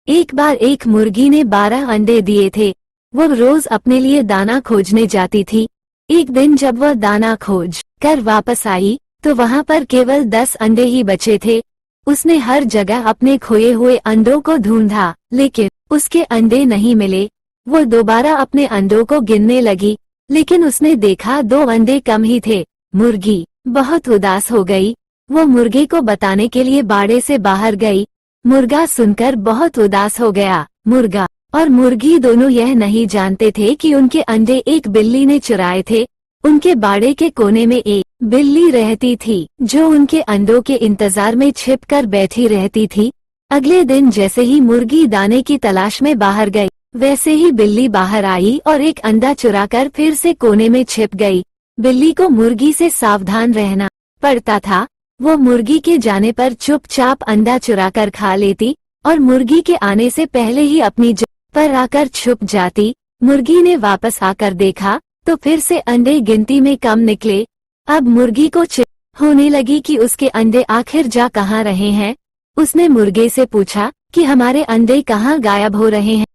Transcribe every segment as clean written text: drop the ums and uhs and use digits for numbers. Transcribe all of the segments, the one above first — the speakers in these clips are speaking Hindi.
एक बार एक मुर्गी ने 12 अंडे दिए थे। वो रोज अपने लिए दाना खोजने जाती थी। एक दिन जब वह दाना खोज कर वापस आई तो वहाँ पर केवल 10 अंडे ही बचे थे। उसने हर जगह अपने खोए हुए अंडों को ढूंढा, लेकिन उसके अंडे नहीं मिले। वो दोबारा अपने अंडों को गिनने लगी, लेकिन उसने देखा 2 अंडे कम ही थे। मुर्गी बहुत उदास हो गई। वो मुर्गे को बताने के लिए बाड़े से बाहर गई। मुर्गा सुनकर बहुत उदास हो गया। मुर्गा और मुर्गी दोनों यह नहीं जानते थे कि उनके अंडे एक बिल्ली ने चुराए थे। उनके बाड़े के कोने में एक बिल्ली रहती थी, जो उनके अंडों के इंतजार में छिपकर बैठी रहती थी। अगले दिन जैसे ही मुर्गी दाने की तलाश में बाहर गई, वैसे ही बिल्ली बाहर आई और एक अंडा चुराकर फिर से कोने में छिप गई। बिल्ली को मुर्गी से सावधान रहना पड़ता था। वो मुर्गी के जाने पर चुपचाप अंडा चुराकर खा लेती और मुर्गी के आने से पहले ही अपनी जगह पर आकर छुप जाती। मुर्गी ने वापस आकर देखा तो फिर से अंडे गिनती में कम निकले। अब मुर्गी को चिंता होने लगी कि उसके अंडे आखिर जा कहाँ रहे हैं। उसने मुर्गे से पूछा कि हमारे अंडे कहाँ गायब हो रहे हैं।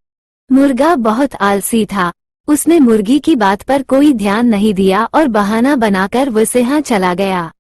मुर्गा बहुत आलसी था। उसने मुर्गी की बात पर कोई ध्यान नहीं दिया और बहाना बनाकर वहाँ चला गया।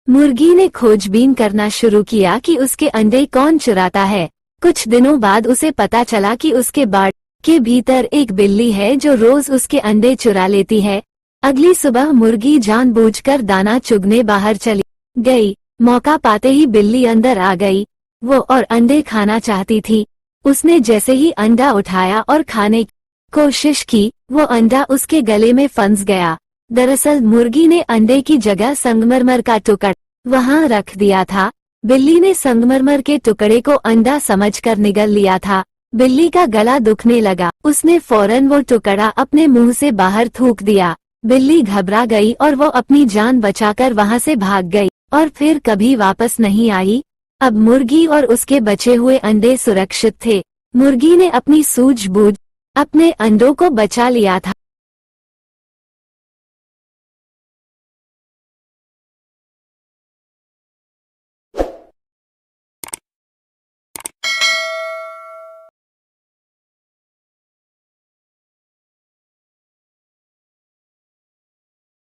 मुर्गी ने खोजबीन करना शुरू किया कि उसके अंडे कौन चुराता है। कुछ दिनों बाद उसे पता चला कि उसके बाड़ के भीतर एक बिल्ली है जो रोज उसके अंडे चुरा लेती है। अगली सुबह मुर्गी जानबूझकर दाना चुगने बाहर चली गई। मौका पाते ही बिल्ली अंदर आ गई। वो और अंडे खाना चाहती थी। उसने जैसे ही अंडा उठाया और खाने की कोशिश की, वो अंडा उसके गले में फंस गया। दरअसल मुर्गी ने अंडे की जगह संगमरमर का टुकड़ा वहां रख दिया था। बिल्ली ने संगमरमर के टुकड़े को अंडा समझकर निगल लिया था। बिल्ली का गला दुखने लगा। उसने फौरन वो टुकड़ा अपने मुंह से बाहर थूक दिया। बिल्ली घबरा गई और वो अपनी जान बचाकर वहां से भाग गई और फिर कभी वापस नहीं आई। अब मुर्गी और उसके बचे हुए अंडे सुरक्षित थे। मुर्गी ने अपनी सूझबूझ अपने अंडों को बचा लिया था।